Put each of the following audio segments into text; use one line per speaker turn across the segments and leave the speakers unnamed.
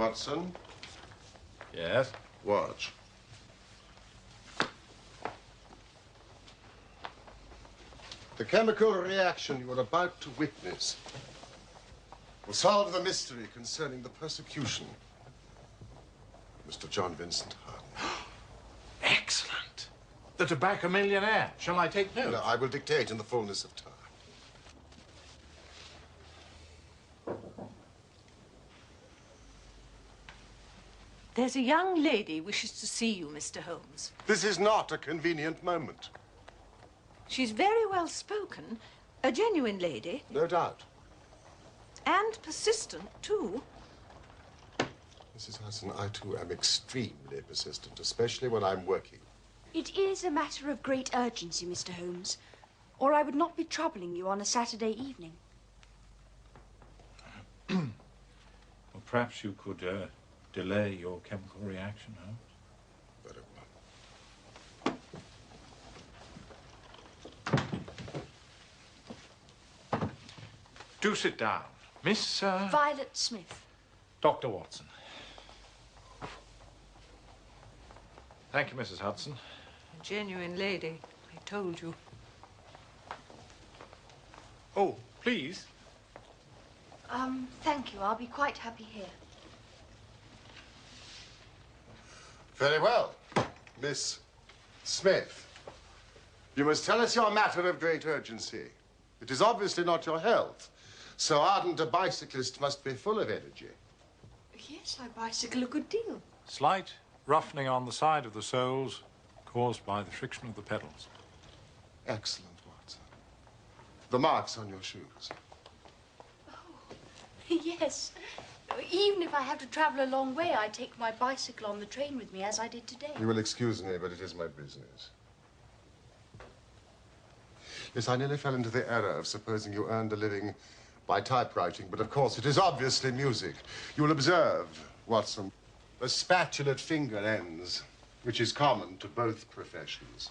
Watson?
Yes?
Watch. The chemical reaction you are about to witness will solve the mystery concerning the persecution of Mr. John Vincent Harding.
Excellent. The tobacco millionaire. Shall I take notes?
No, I will dictate in the fullness of time.
There's a young lady wishes to see you, Mr. Holmes.
This is not a convenient moment.
She's very well spoken, a genuine lady.
No doubt.
And persistent, too.
Mrs. Hudson, I, too, am extremely persistent, especially when I'm working.
It is a matter of great urgency, Mr. Holmes, or I would not be troubling you on a Saturday evening.
Well, perhaps you could delay your chemical reaction, Holmes.
Very well.
Do sit down. Miss...
Violet Smith.
Dr. Watson. Thank you, Mrs. Hudson.
A genuine lady, I told you.
Oh, please.
Thank you. I'll be quite happy here.
Very well. Miss Smith, you must tell us your matter of great urgency. It is obviously not your health. So ardent a bicyclist must be full of energy.
Yes, I bicycle a good deal.
Slight roughening on the side of the soles caused by the friction of the pedals.
Excellent, Watson. The marks on your shoes.
Oh, yes. Even if I have to travel a long way, I take my bicycle on the train with me, as I did today.
You will excuse me, but it is my business. Yes, I nearly fell into the error of supposing you earned a living by typewriting, but of course it is obviously music. You will observe, Watson, the spatulate finger ends, which is common to both professions.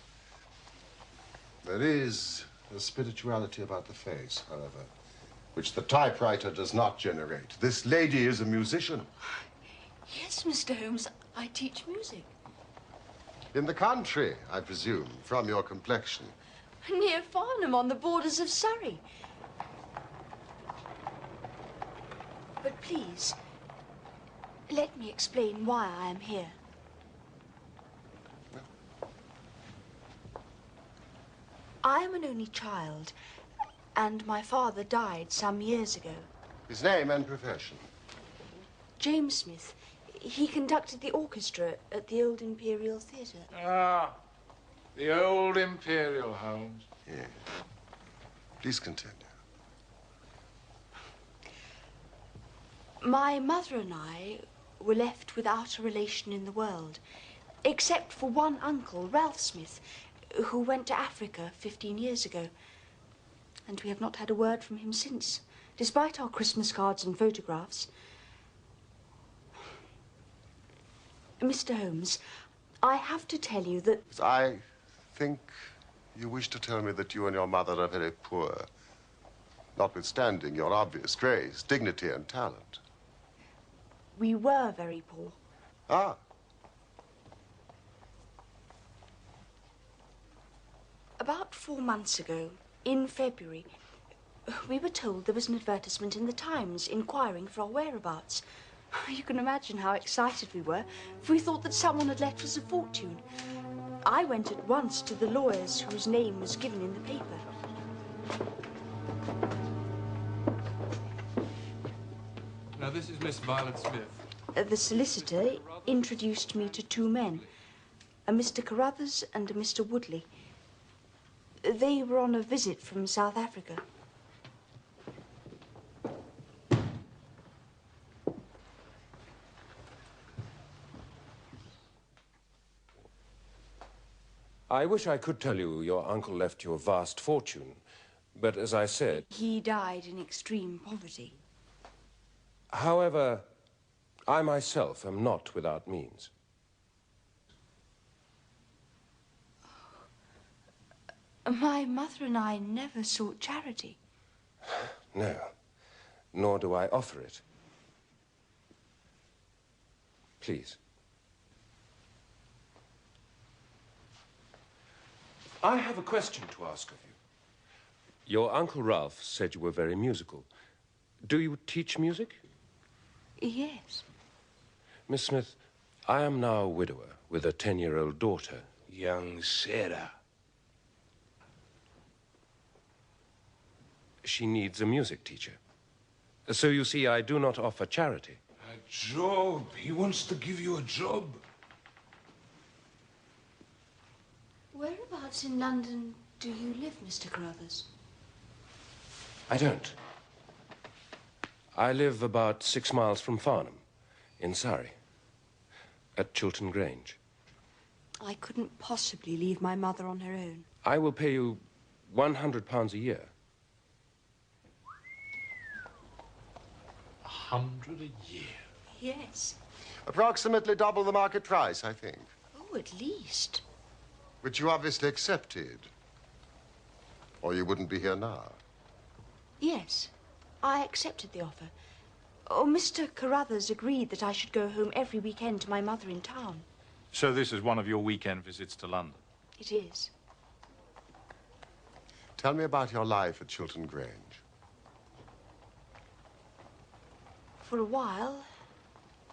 There is a spirituality about the face, however, which the typewriter does not generate. This lady is a musician.
Yes, Mr. Holmes, I teach music.
In the country, I presume, from your complexion.
Near Farnham, on the borders of Surrey. But please, let me explain why I am here. I am an only child, and my father died some years ago.
His name and profession?
James Smith. He conducted the orchestra at the Old Imperial Theatre.
Ah, the Old Imperial, Holmes.
Yes. Please continue.
My mother and I were left without a relation in the world, except for one uncle, Ralph Smith, who went to Africa 15 years ago. And we have not had a word from him since, despite our Christmas cards and photographs. Mr. Holmes, I have to tell you that...
I think you wish to tell me that you and your mother are very poor, notwithstanding your obvious grace, dignity, and talent.
We were very poor.
Ah.
About 4 months ago, in February, we were told there was an advertisement in the Times inquiring for our whereabouts. You can imagine how excited we were, for we thought that someone had left us a fortune. I went at once to the lawyers whose name was given in the paper.
Now, this is Miss Violet Smith.
The solicitor introduced me to 2 men, a Mr. Carruthers and a Mr. Woodley. They were on a visit from South Africa.
I wish I could tell you your uncle left you a vast fortune, but as I said...
He died in extreme poverty.
However, I myself am not without means.
My mother and I never sought charity.
No, nor do I offer it. Please. I have a question to ask of you. Your Uncle Ralph said you were very musical. Do you teach music?
Yes.
Miss Smith, I am now a widower with a 10-year-old daughter.
Young Sarah.
She needs a music teacher. So you see, I do not offer charity.
A job. He wants to give you a job.
Whereabouts in London do you live, Mr. Carruthers?
I don't. I live about 6 miles from Farnham, in Surrey, at Chilton Grange.
I couldn't possibly leave my mother on her own.
I will pay you £100 a year.
100 a year?
Yes.
Approximately double the market price, I think.
Oh, at least.
Which you obviously accepted. Or you wouldn't be here now.
Yes, I accepted the offer. Oh, Mr. Carruthers agreed that I should go home every weekend to my mother in town.
So this is one of your weekend visits to London?
It is.
Tell me about your life at Chilton Grange.
For a while,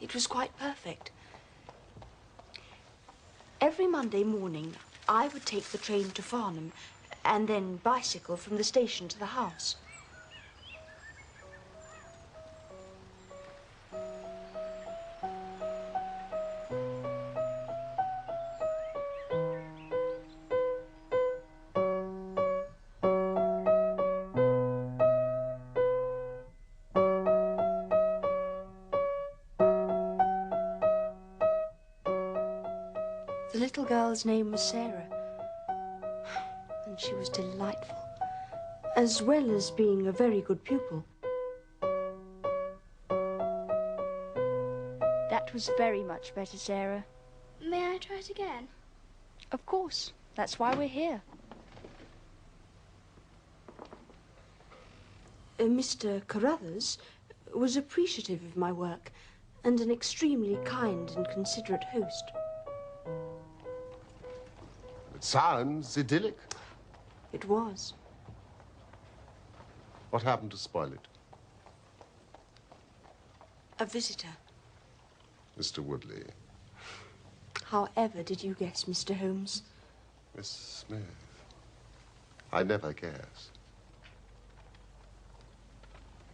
it was quite perfect. Every Monday morning, I would take the train to Farnham and then bicycle from the station to the house. The little girl's name was Sarah, and she was delightful, as well as being a very good pupil.
That was very much better, Sarah.
May I try it again?
Of course. That's why we're here.
Mr. Carruthers was appreciative of my work and an extremely kind and considerate host.
It sounds idyllic.
It was.
What happened to spoil it?
A visitor.
Mr. Woodley.
However did you guess, Mr. Holmes?
Miss Smith. I never guess.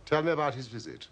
Tell me about his visit.